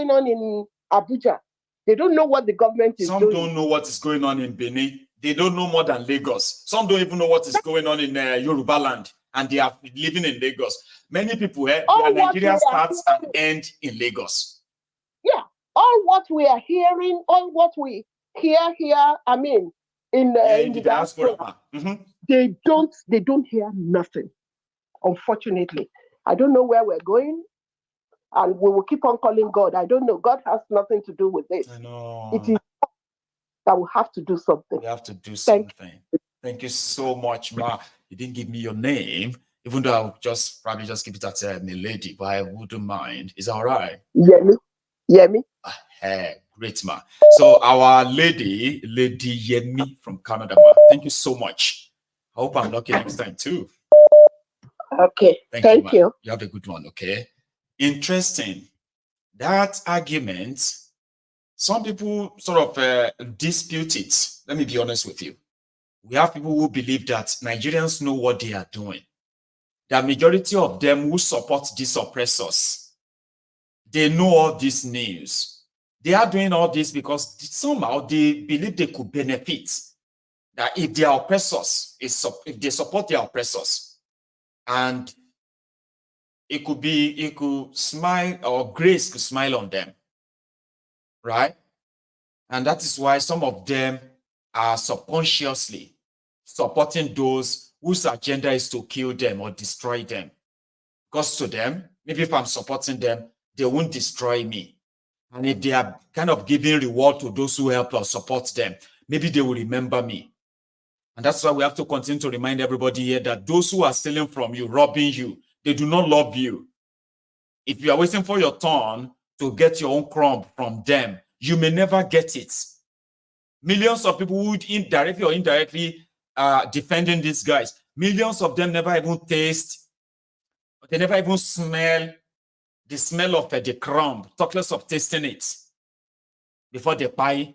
going on in Abuja. They don't know what the government is doing. Some don't know what is going on in Benin. They don't know more than Lagos. Some don't even know what is going on in Yoruba land, and they are living in Lagos. Many people, their Nigeria starts and ends in Lagos. Yeah, all what we are hearing, all what we hear here, I mean, in the diaspora, they don't hear nothing. Unfortunately, I don't know where we're going, and we will keep on calling God. I don't know. God has nothing to do with this. I know. It is that we have to do something. We have to do something. Thank you so much, Ma. You didn't give me your name, even though I'll probably just keep it at Milady, but I wouldn't mind. Is that all right? Yemi. Great, Ma. So our Lady Yemi from Canada, Ma. Thank you so much. I hope I'm lucky next time too. Okay. Thank you. You have a good one, okay? Interesting. That argument, some people sort of dispute it. Let me be honest with you. We have people who believe that Nigerians know what they are doing. The majority of them who support these oppressors, they know all this news. They are doing all this because somehow they believe they could benefit. That if they are oppressors, if they support their oppressors, and it could smile, or grace could smile on them, right? And that is why some of them are subconsciously supporting those whose agenda is to kill them or destroy them. Because to them, maybe if I'm supporting them, they won't destroy me. And if they are kind of giving reward to those who help or support them, maybe they will remember me. And that's why we have to continue to remind everybody here that those who are stealing from you, robbing you, they do not love you. If you are waiting for your turn to get your own crumb from them, you may never get it. Millions of people who indirectly or indirectly are defending these guys. Millions of them never even taste, they never even smell the smell of the crumb, talk less of tasting it before they buy.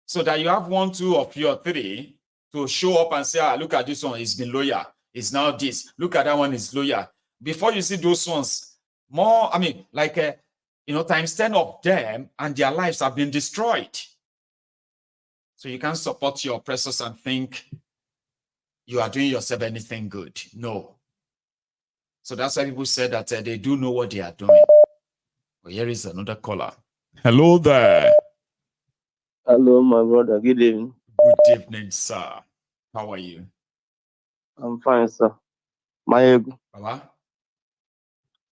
So that you have 1, 2, or 3 or 3 to show up and say, look at this one, he's been loyal. It's now this. Look at that one, is loyal. Before you see those ones, more, I mean, like, times 10 of them, and their lives have been destroyed. So you can't support your oppressors and think you are doing yourself anything good. No. So that's why people say that they do know what they are doing. But here is another caller. Hello there. Hello, my brother. Good evening. Good evening, sir. How are you? I'm fine, sir. My Baba?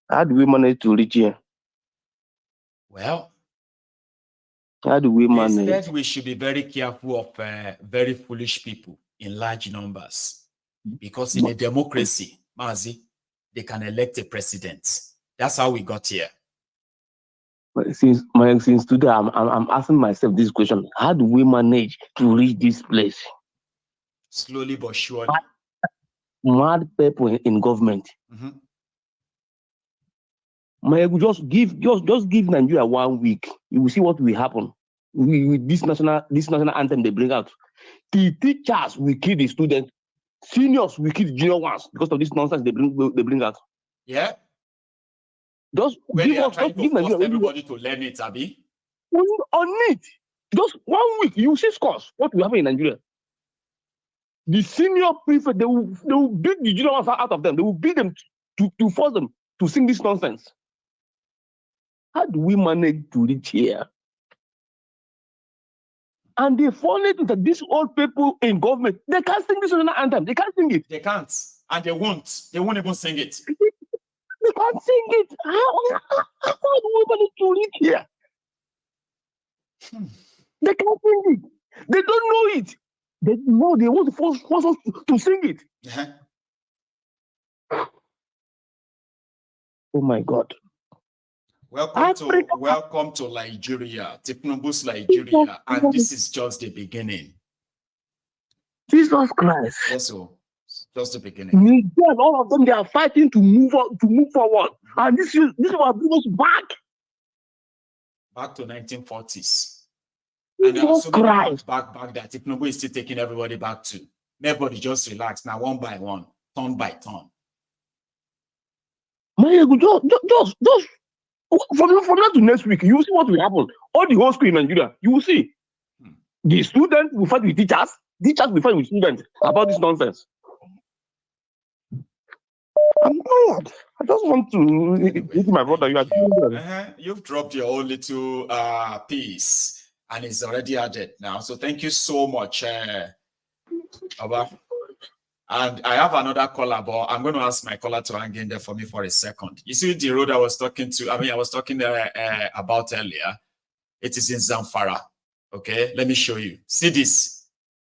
How do we manage to reach here? Well, how do we manage? Instead, we should be very careful of very foolish people in large numbers. Because in a democracy, Mazi, they can elect a president. That's how we got here. Since today, I'm asking myself this question: how do we manage to reach this place? Slowly but surely. Mad people in government. Just give Nigeria 1 week. You will see what will happen with this national anthem they bring out. The teachers will kill the students. Seniors will kill the junior ones because of this nonsense they bring out. Yeah. Just give everybody to learn it, Abi. On it. Just 1 week, you see scores. What will happen in Nigeria? The senior prefect, they will beat the junior ones out of them. They will beat them to force them to sing this nonsense. How do we manage to reach here? And the funny thing that these old people in government, they can't sing this national anthem. They can't sing it. They can't. And they won't. They won't even sing it. They can't sing it. How do we manage to reach here? They can't sing it. They don't know it. They want to force us to sing it. Oh my God. Welcome to Nigeria, Tinubu's Nigeria, and this is just the beginning. Jesus Christ. Yes, so just the beginning. All of them, they are fighting to move forward, and this will bring us back to 1940s. And there are so many back that Tinubu is still taking everybody back to. Everybody just relax now, one by one, turn by turn. Just From now to next week, you will see what will happen. All the whole school in Nigeria, you will see. The students will fight with teachers. Teachers will fight with students about this nonsense. I'm tired. I just want to hit my brother. You are You've dropped your own little piece, and it's already added now. So thank you so much, Abba. And I have another caller, but I'm going to ask my caller to hang in there for me for a second. You see the road I was talking about earlier. It is in Zamfara. Okay, let me show you. See this.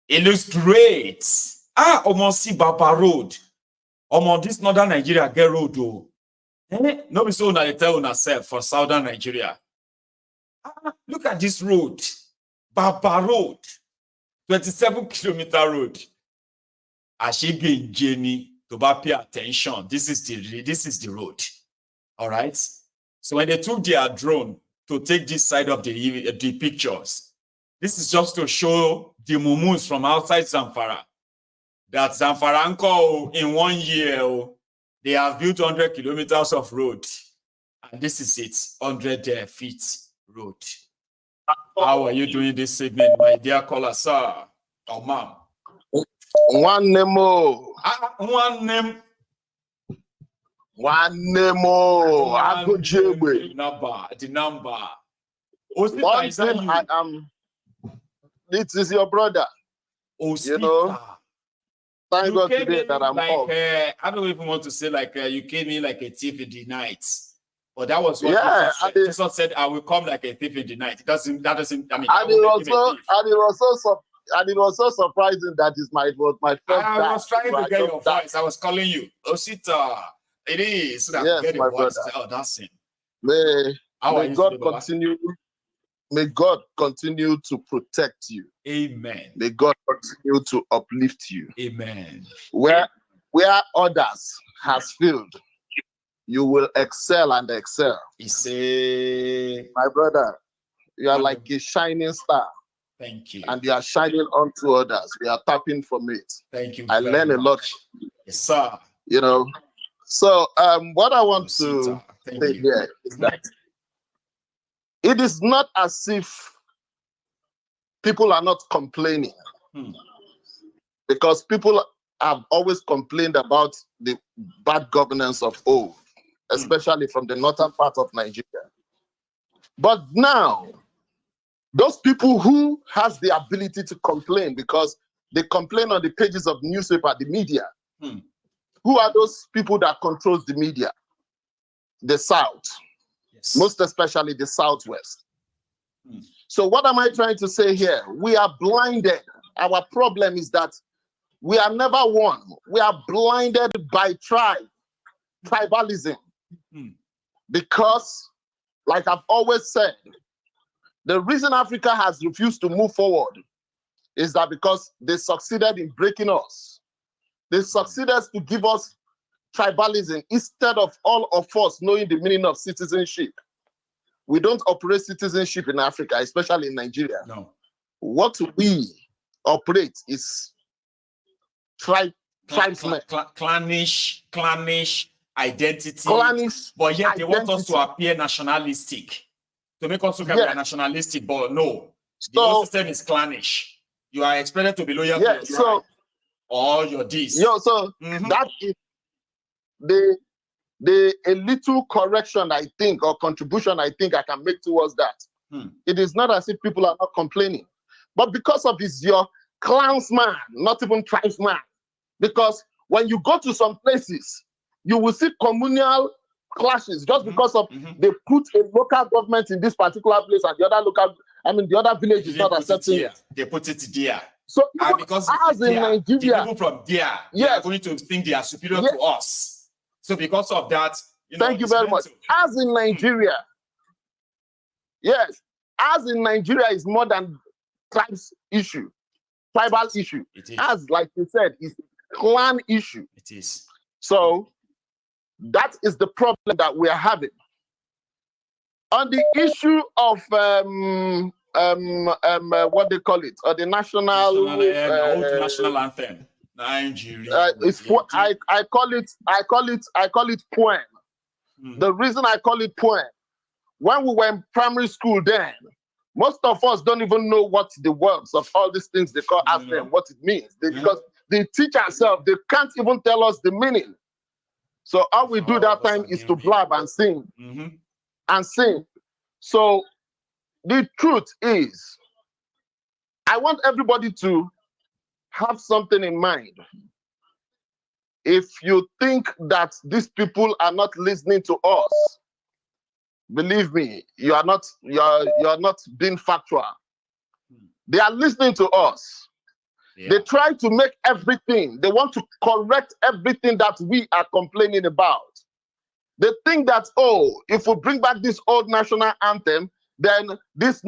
It looks great. Almost see Baba Road. Almost this northern Nigeria get road though. No be so na they tell una self for southern Nigeria. Look at this road. Baba Road. 27-kilometer road. Ashige Jenny to pay attention. This is the road. All right. So when they took their drone to take this side of the pictures, this is just to show the mumus from outside Zamfara that Zamfara in 1 year they have built 100 kilometers of road, and this is it, 100 feet road. How are you doing this evening, my dear caller, sir or ma'am? One nemo. One name. I go jail. The number. One thing I am. This is your brother. You know. Thank God today that I'm off. I don't even want to say you came in like a thief in the night, but that was what Jesus said. I will come like a thief in the night. That doesn't. I mean, and it was so surprising that it's my first time. I was trying to get your voice. I was calling you. Osita. It is. So that yes, get my voice. brother. Oh, that's it. May God continue. May God continue to protect you. Amen. May God continue to uplift you. Amen. Where others has failed, you will excel and excel. My brother, you are like a shining star. Thank you. And you are shining onto others. We are tapping from it. Thank you. I learn a lot. Yes, sir. You know. So what I want to say here is that it is not as if people are not complaining. Because people have always complained about the bad governance of old, especially from the northern part of Nigeria. But now, those people who has the ability to complain because they complain on the pages of newspaper, the media. Who are those people that controls the media? The South, most especially the Southwest. So what am I trying to say here? We are blinded. Our problem is that we are never one. We are blinded by tribalism. Because, like I've always said, the reason Africa has refused to move forward is that because they succeeded in breaking us. They succeeded to give us tribalism instead of all of us knowing the meaning of citizenship. We don't operate citizenship in Africa, especially in Nigeria. No. What we operate is tribesmen. Clannish identity. But yet they want us to appear nationalistic. To make us look like we are nationalistic, but no. The whole system is clannish. You are expected to be loyal to your tribe or your this. That is a little correction, I think, or contribution I think I can make towards that. It is not as if people are not complaining. But because of your clansman, not even tribesman. Because when you go to some places, you will see communal clashes just because of they put a local government in this particular place and the other village is not accepting it. They put it there. So because as in Nigeria, the people from there, they are going to think they are superior to us. So because of that, thank you very much. As in Nigeria, as in Nigeria is more than tribes issue, tribal issue. As like you said, it's clan issue. It is. So that is the problem that we are having. On the issue of what they call it, or the national old national anthem, Nigeria. It's what I call it poem. The reason I call it poem when we were in primary school then, most of us don't even know what the words of all these things they call anthem, what it means. Because the teacher herself, they can't even tell us the meaning. So all we do that time is to blab and sing. And sing. So the truth is, I want everybody to have something in mind. If you think that these people are not listening to us, believe me, you are not being factual. They are listening to us. Yeah. They try to make everything, they want to correct everything that we are complaining about. They think that, oh, if we bring back this old national anthem, then this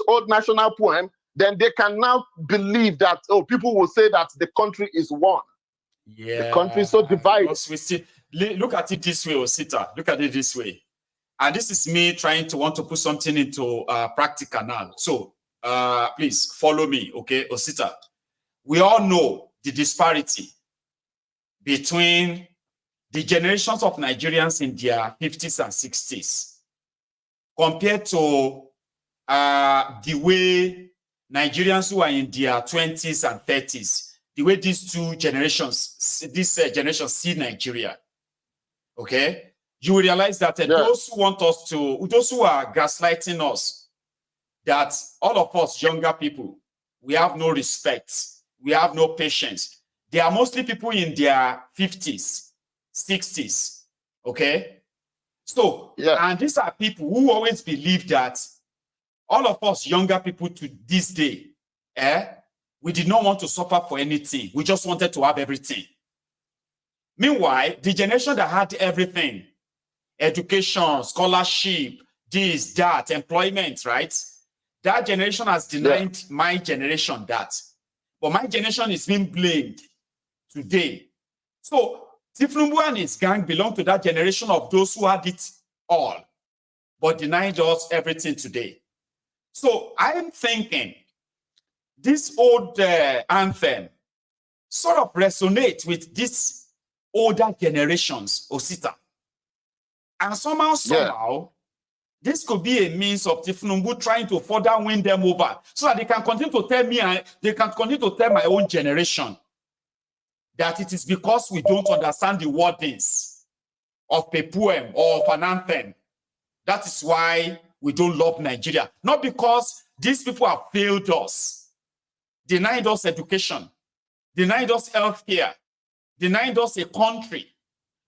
old national poem, then they can now believe that, oh, people will say that the country is one. Yeah. The country is so divided. We see, look at it this way, Osita. Look at it this way. And this is me trying to want to put something into practical now. So please follow me, okay, Osita. We all know the disparity between the generations of Nigerians in their 50s and 60s compared to the way Nigerians who are in their 20s and 30s, the way these two generations, this generation see Nigeria, okay? You will realize that those who want us to, those who are gaslighting us, that all of us younger people, we have no respect, we have no patience. They are mostly people in their 50s, 60s, okay? So, and these are people who always believe that all of us younger people to this day, we did not want to suffer for anything. We just wanted to have everything. Meanwhile, the generation that had everything, education, scholarship, this, that, employment, right? That generation has denied my generation that. But my generation is being blamed today. So Tinubu and his gang belong to that generation of those who had it all, but denied us everything today. So I'm thinking this old anthem sort of resonates with these older generations, Osita. And somehow, this could be a means of Tinubu trying to further win them over so that they can continue to tell me, they can continue to tell my own generation that it is because we don't understand the wordings of a poem or of an anthem. That is why we don't love Nigeria. Not because these people have failed us, denied us education, denied us healthcare, denied us a country,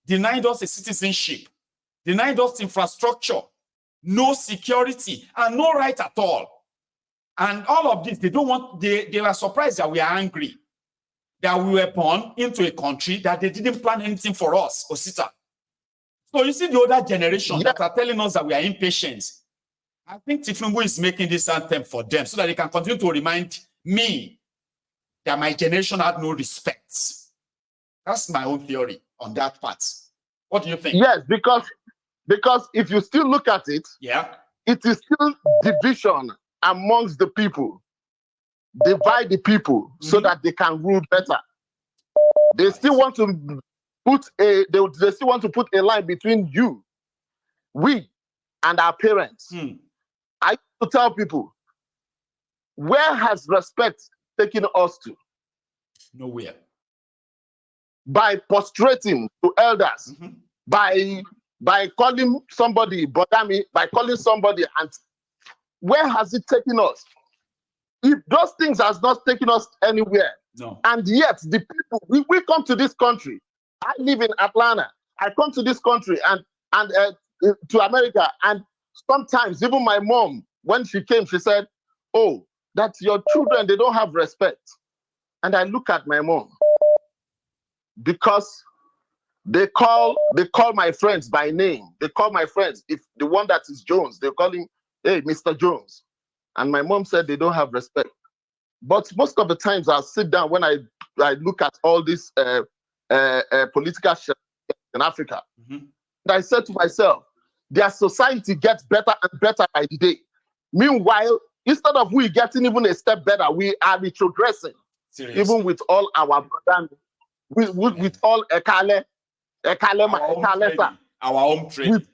denied us a citizenship, denied us infrastructure, no security, and no right at all. And all of this, they don't want, they are surprised that we are angry, that we were born into a country that they didn't plan anything for us, Osita. So you see the older generation that are telling us that we are impatient. I think Tinubu is making this anthem for them so that they can continue to remind me that my generation had no respect. That's my own theory on that part. What do you think? Yes, because if you still look at it, it is still division amongst the people. Divide the people so that they can rule better. They still want to put they still want to put a line between you, we, and our parents. I used to tell people, where has respect taken us to? Nowhere. By prostrating to elders, by calling somebody Bodami, by calling somebody aunt. Where has it taken us? If those things has not taken us anywhere, and yet the people, we come to this country. I live in Atlanta. I come to this country and to America, and sometimes even my mom, when she came, she said, "Oh, that your children, they don't have respect." And I look at my mom, because they call my friends by name. They call my friends, if the one that is Jones, they call him, "Hey, Mr. Jones." And my mom said they don't have respect. But most of the times I'll sit down when I look at all this political shit in Africa. And I said to myself, their society gets better and better by the day. Meanwhile, instead of we getting even a step better, we are retrogressing. Seriously? Even with all our with all our own training.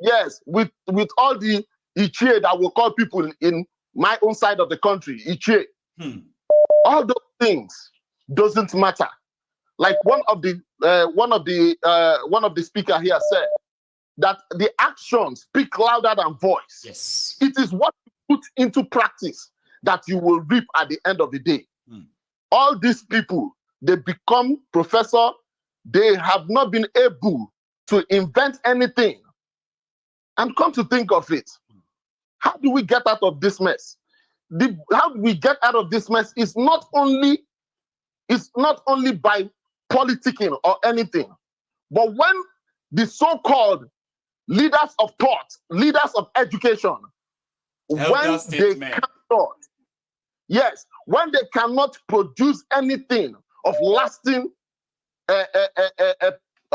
yes, with all the Ichie that will call people in my own side of the country, Ichie. All those things doesn't matter. Like one of the speaker here said that the actions speak louder than voice. Yes. It is what you put into practice that you will reap at the end of the day. All these people, they become professor. They have not been able to invent anything. And come to think of it, how do we get out of this mess? How do we get out of this mess is not only by politicking or anything, but when the so-called leaders of thought, leaders of education, when they cannot, yes, when they cannot produce anything of lasting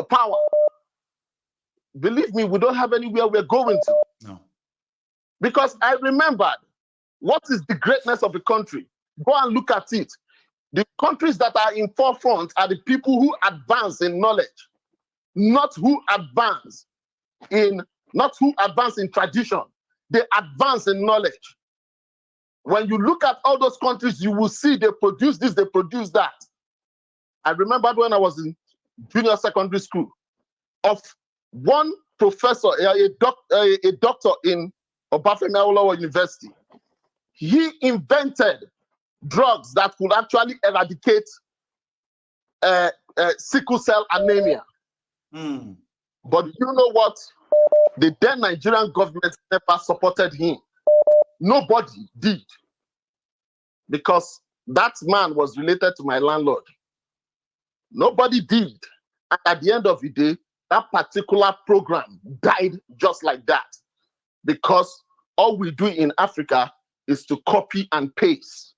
power, believe me, we don't have anywhere we're going to. No. Because I remembered, what is the greatness of the country? Go and look at it. The countries that are in forefront are the people who advance in knowledge, not who advance in tradition. They advance in knowledge. When you look at all those countries, you will see they produce this, they produce that. I remember when I was in junior secondary school, of one professor, a doctor in Obafemi Awolowo University. He invented drugs that could actually eradicate sickle cell anemia. But you know what? The then Nigerian government never supported him. Nobody did. Because that man was related to my landlord. Nobody did. And at the end of the day, that particular program died just like that. Because all we do in Africa is to copy and paste.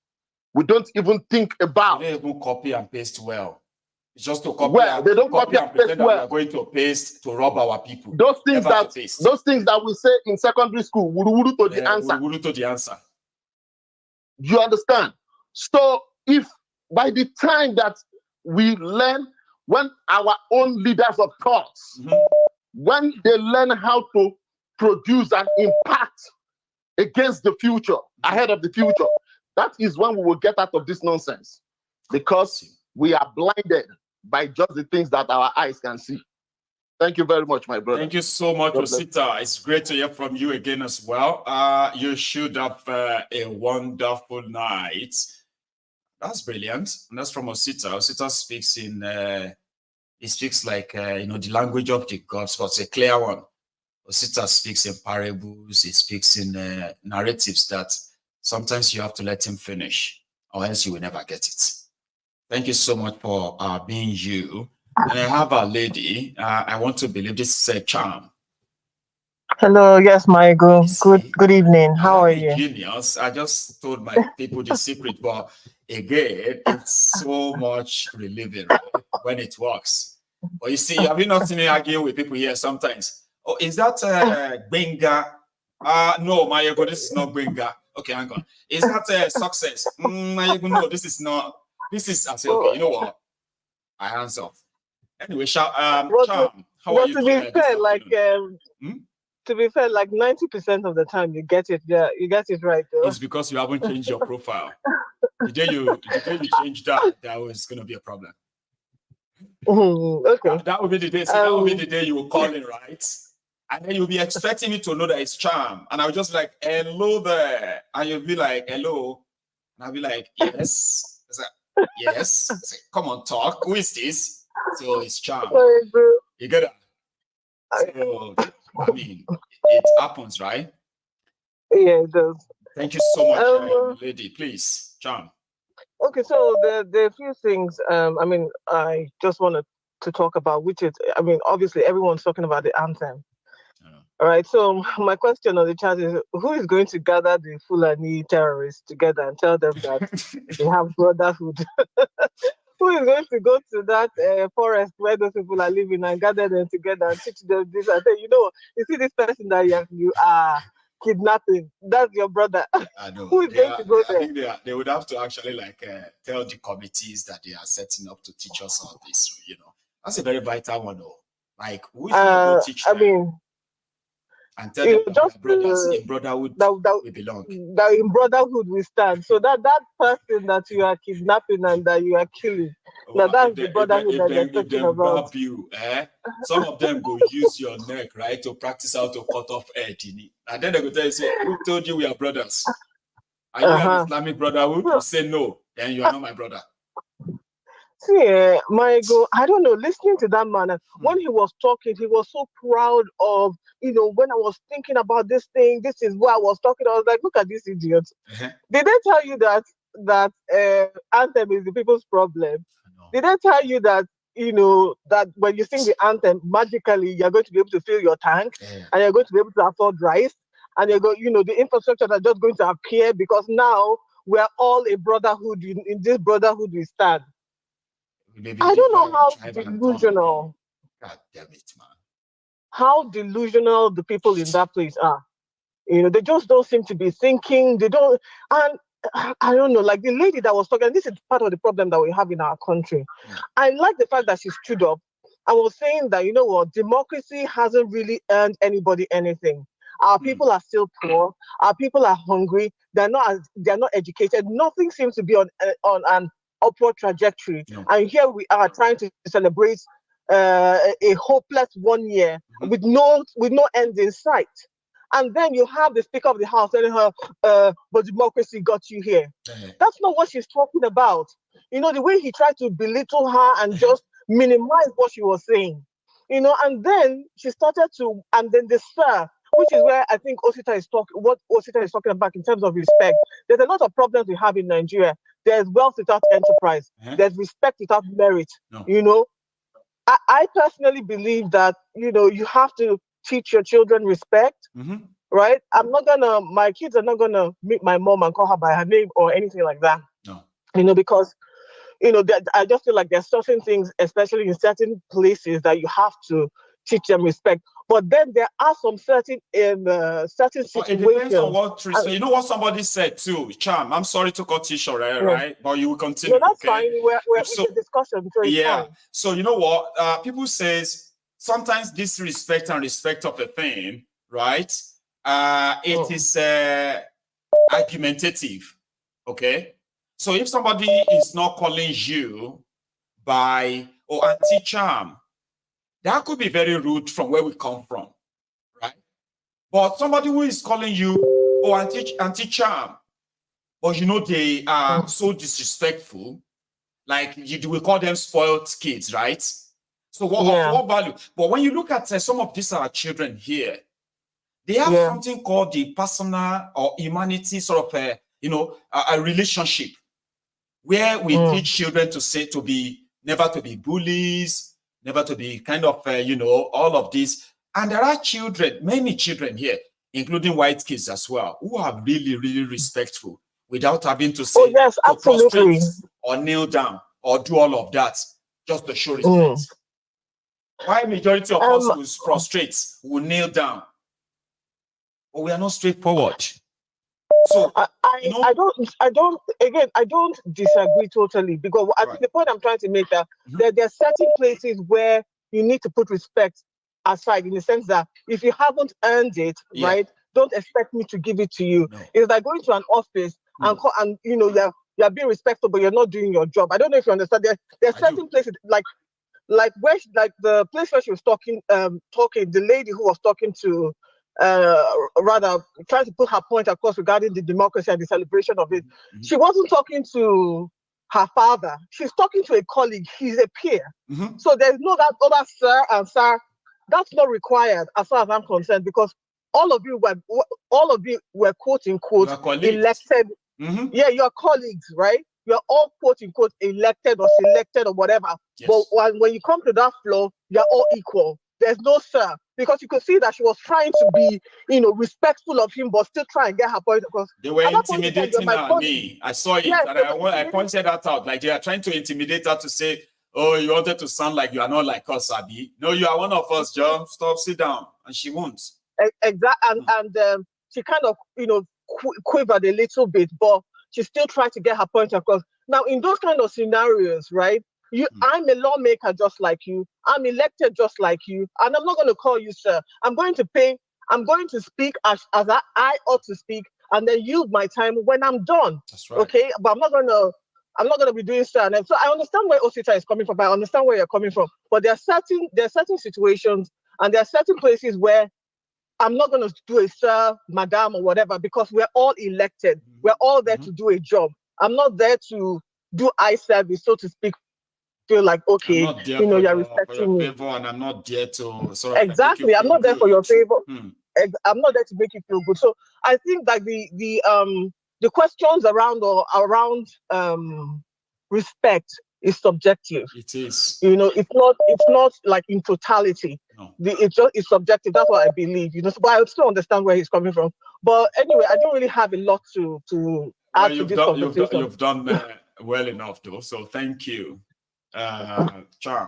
We don't even think about. They don't even copy and paste well. It's just to copy. Well, they don't copy and paste pretend that well. we are going to paste to rob our people. Those things that we say in secondary school, wuru to the answer. Wuru to the answer. You understand? So if by the time that we learn, when our own leaders of thoughts, when they learn how to produce an impact against the future, ahead of the future, that is when we will get out of this nonsense. Because we are blinded by just the things that our eyes can see. Thank you very much, my brother. Thank you so much, Osita. It's great to hear from you again as well. You should have a wonderful night. That's brilliant. And that's from Osita. Osita speaks in, he speaks like, the language of the gods, but it's a clear one. Osita speaks in parables. He speaks in narratives that sometimes you have to let him finish, or else you will never get it. Thank you so much for being you. And I have a lady. I want to believe this is a charm. Hello, yes, Michael. Good evening. How are you? Genius. I just told my people the secret, but again, it's so much relieving, right, when it works. But you see, have you not seen me argue with people here sometimes? Oh, is that Benga? No, Mayego, this is not Benga. Okay, hang on. Is that success? Mayego, no, this is not. This is, I say, okay, you know what? I hands off. Anyway, Charm, how are you doing? To be fair, like 90% of the time you get it. Yeah, you get it right. Though. It's because you haven't changed your profile. The day you change that was going to be a problem. Okay. That would be the day. So that would be the day you will call in, right? And then you'll be expecting me to know that it's Charm, and I'll just like, hello there, and you'll be like, hello, and I'll be like, yes. I like, yes. I say, come on, talk. Who is this? So it's Charm. You get it? So, I mean, it happens, right? Yeah, it does. Thank you so much, lady. Please, Charm. Okay, so there are a few things. I just wanted to talk about, which is, obviously everyone's talking about the anthem. All right, so my question on the chat is, who is going to gather the Fulani terrorists together and tell them that they have brotherhood? Who is going to go to that forest where those people are living and gather them together and teach them this? And say, you see this person that you are kidnapping, that's your brother. I know. Who is going to go there? I think they would have to actually tell the committees that they are setting up to teach us all this. That's a very vital one, though. Like, who is going to go teach them? And tell them just brothers in brotherhood we belong. That in brotherhood we stand. So that person that you are kidnapping and that you are killing, now that's the brotherhood that they're talking about. Grab you, some of them go use your neck, right, to practice how to cut off head. And then they go tell you, say, who told you we are brothers? Are you an Islamic brotherhood? You say no, then you are not my brother. See, Michael, I don't know, listening to that man, when he was talking, he was so proud of, when I was thinking about this thing, this is what I was talking, I was like, look at this idiot. Did they tell you that anthem is the people's problem? No. Did they tell you that, that when you sing the anthem, magically, you're going to be able to fill your tank, and you're going to be able to afford rice, and you're going, the infrastructure are just going to appear because now we're all a brotherhood. In this brotherhood we stand. I don't know how delusional. God damn it, man. How delusional the people in that place are. They just don't seem to be thinking. They don't, and I don't know, like the lady that was talking, this is part of the problem that we have in our country. I like the fact that she stood up and was saying that, democracy hasn't really earned anybody anything. Our people are still poor. Our people are hungry. They're not educated. Nothing seems to be on an upward trajectory. And here we are trying to celebrate a hopeless 1 year with no end in sight. And then you have the Speaker of the House telling her, but democracy got you here. That's not what she's talking about. The way he tried to belittle her and just minimize what she was saying. And then she started to, and then the sir, which is where I think what Osita is talking about in terms of respect. There's a lot of problems we have in Nigeria. There's wealth without enterprise. There's respect without merit. I personally believe that, you have to teach your children respect, right? My kids are not gonna meet my mom and call her by her name or anything like that. No. Because, I just feel like there's certain things, especially in certain places, that you have to teach them respect. But then there are some certain situations. It depends on what respect. You know what somebody said too, Charm. I'm sorry to cut you short, right? But you will continue. No, that's fine. It's a discussion. So it's fine. So you know what? People says sometimes disrespect and respect of a thing, right? It is argumentative. Okay. So if somebody is not calling you by anti-charm, that could be very rude from where we come from, right? But somebody who is calling you anti-charm, but they are so disrespectful, like we call them spoiled kids, right? So what value? But when you look at some of these our children here, they have something called the personal or humanity sort of a relationship where we teach children never to be bullies, never to be kind of, all of this. And there are many children here, including white kids as well, who are really, really respectful without having to say, to prostrate or kneel down or do all of that just to show respect. Why majority of us will prostrate, will kneel down? But we are not straightforward. So I don't disagree totally, because I think the point I'm trying to make that there are certain places where you need to put respect aside, in the sense that if you haven't earned it, right, don't expect me to give it to you. No. It's like going to an office and you're being respectful, but you're not doing your job. I don't know if you understand. There are certain places like the place where she was talking, the lady who was talking to. Rather trying to put her point across regarding the democracy and the celebration of it. She wasn't talking to her father. She's talking to a colleague. He's a peer. So there's no that other sir and sir. That's not required as far as I'm concerned, because all of you were quote unquote elected. Yeah, you're colleagues, right? You're all quote unquote elected or selected or whatever. Yes. But when you come to that floor, you're all equal. There's no sir, because you could see that she was trying to be, respectful of him, but still trying to get her point across. They were intimidating me. I saw it, and I pointed that out. Like they are trying to intimidate her to say, "Oh, you wanted to sound like you are not like us, Abi. No, you are one of us, John. Stop, sit down." And she won't. Exactly, and she kind of, quivered a little bit, but she still tried to get her point across. Now, in those kind of scenarios, right? I'm a lawmaker just like you. I'm elected just like you. And I'm not going to call you sir. I'm going to pay I'm going to speak as I ought to speak, and then yield my time when I'm done. That's right. Okay, but I'm not gonna be doing so. And so I understand where Osita is coming from. I understand where you're coming from. But there are certain situations and there are certain places where I'm not going to do a sir, madam, or whatever, because we're all elected. We're all there to do a job. I'm not there to do eye service, so to speak. Feel like, okay, you're respecting me. And I'm not there to sort of exactly. I'm not there for your favor. I'm not there to make you feel good. So I think that the questions around respect is subjective. It is. It's not like in totality. No. It's subjective. That's what I believe. But I still understand where he's coming from. But anyway, I don't really have a lot to add to this conversation. You've done well enough, though. So thank you, Charm.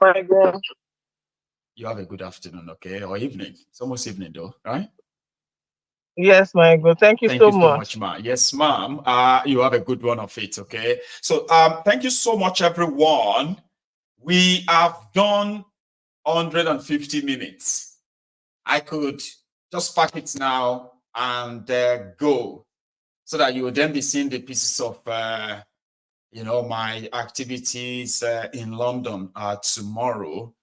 You have a good afternoon, okay, or evening. It's almost evening, though, right? Yes, my God. Thank you so much, ma. Yes, ma'am. You have a good one of it, okay? So thank you so much, everyone. We have done 150 minutes. I could just pack it now and go, so that you will then be seeing the pieces of my activities in London tomorrow.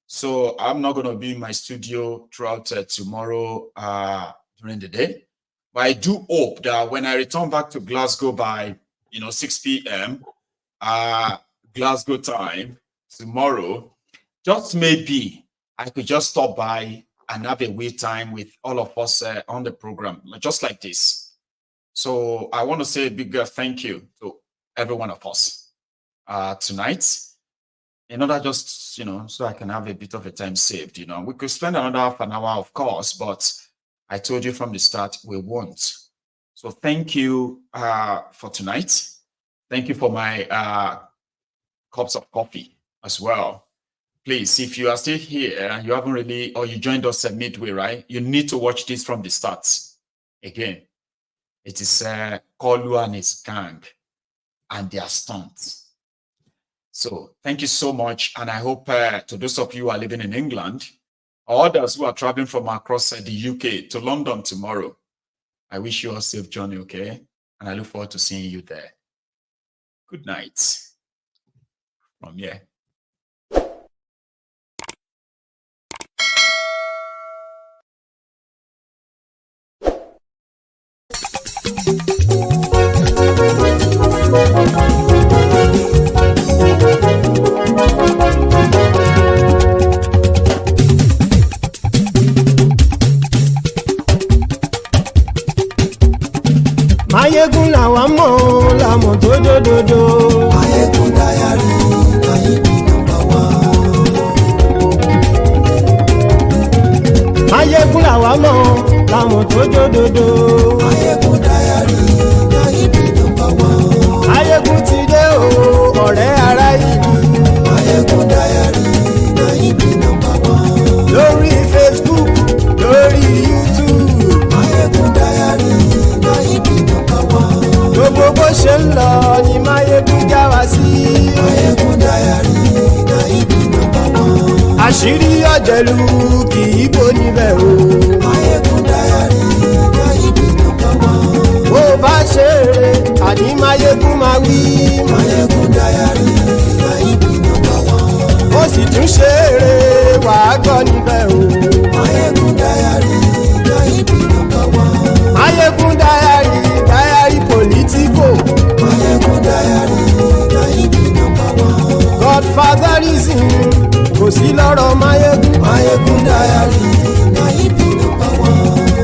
So I'm not going to be in my studio throughout tomorrow during the day. But I do hope that when I return back to Glasgow by 6 p.m. Glasgow time tomorrow, just maybe I could just stop by and have a wait time with all of us on the program, just like this. So I want to say a big thank you to every one of us tonight. In order just, so I can have a bit of a time saved, we could spend another half an hour, of course, but I told you from the start, we won't. So thank you for tonight. Thank you for my cups of coffee as well. Please, if you are still here and you haven't really, or you joined us at midway, right? You need to watch this from the start. Again, it is Kolu and his gang and their stunts. So thank you so much. And I hope to those of you who are living in England, or others who are traveling from across the UK to London tomorrow, I wish you a safe journey, okay? And I look forward to seeing you there. Good night from here. Mayegun làwa mọ̀ làmọ̀ tó dòdòdò. Mayegun dayari Mayegun number one. Mayegun làwa mọ̀ làmọ̀ tó dòdòdò. Mayegun dayari Mayegun number one. Mayegun ti dé o ọ̀rẹ́ ara ìlú. Mayegun dayari Mayegun number one. Lórí Facebook, lórí YouTube. Mayegun dayari Mayegun number one. Gbogbo bó ṣe ń lọ ni Mayegun já wa sí. Mayegun dayari Mayegun number one. Àṣírí ọ̀jẹ̀lú kì í bò níbẹ̀ o. Mayegun dayari Mayegun number one. Bó bá ṣe eré àní Mayegun máa wí. Mayegun dayari Mayegun number one. Ó sì tún ṣe eré wàá gbọ́ níbẹ̀ o. Mayegun dayari Mayegun number one. Mayegun dayari political. Mayegun dayari Mayegun number one. Godfatherism kò sí lọ́rọ̀ Mayegun. Mayegun dayari Mayegun number one.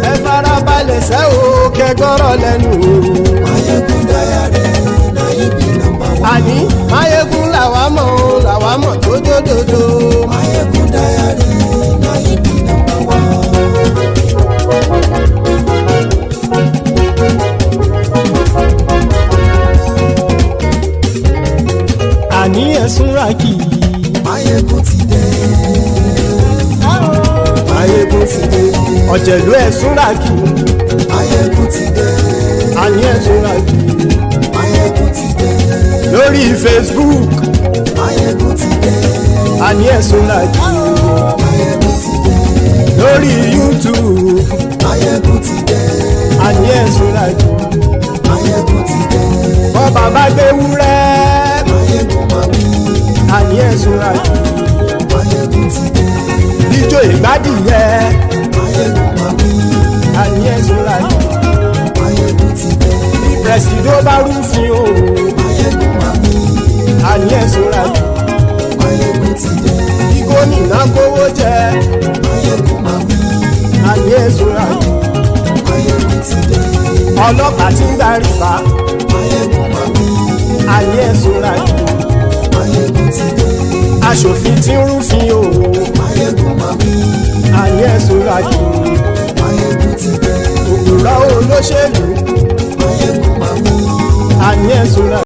Ẹ farabalẹ̀ sẹ́ o kẹgọ́rọ̀ lẹ́nu o. Mayegun dayari Mayegun number one. Àní Mayegun làwa mọ̀ tó dòdòdò. Mayegun dayari Mayegun number one. Àní ẹ̀sùn ràkì. Mayegun ti dé. Mayegun ti dé. Ọ̀jẹ̀lú ẹ̀sùn ràkì. Mayegun ti dé. Àní ẹ̀sùn ràkì. Mayegun ti dé. Lórí Facebook. Mayegun ti dé. Àní ẹ̀sùn ràkì. Mayegun ti dé. lórí YouTube. Máyégún ti dé. Àní ẹ̀sùn làjù. Máyégún ti dé. Bọ́ bàbá gbé wúrẹ́. Máyégún máa wí. Àní ẹ̀sùn làjù. Máyégún ti dé. Ijó ìgbádìyẹ. Máyégún máa wí. Àní ẹ̀sùn làjù. Máyégún ti dé. Bí pẹ̀sìdó bá rúfin o. Máyégún máa wí. Àní ẹ̀sùn làjù. Máyégún ti dé. Bí gómìnà kówó jẹ. Máyégún máa wí. Àní ẹ̀sùn làjù. Máyégún ti dé. Ọlọ́pàá tí ń gba rìbá. Máyégún máa wí. Àní ẹ̀sùn làjù. Máyégún ti dé. Aṣòfin tí ń rúfin o. Máyégún máa wí. Àní ẹ̀sùn làjù. Máyégún ti dé. Òpùrọ́ olóṣèlú. Máyégún máa wí. Àní ẹ̀sùn làjù.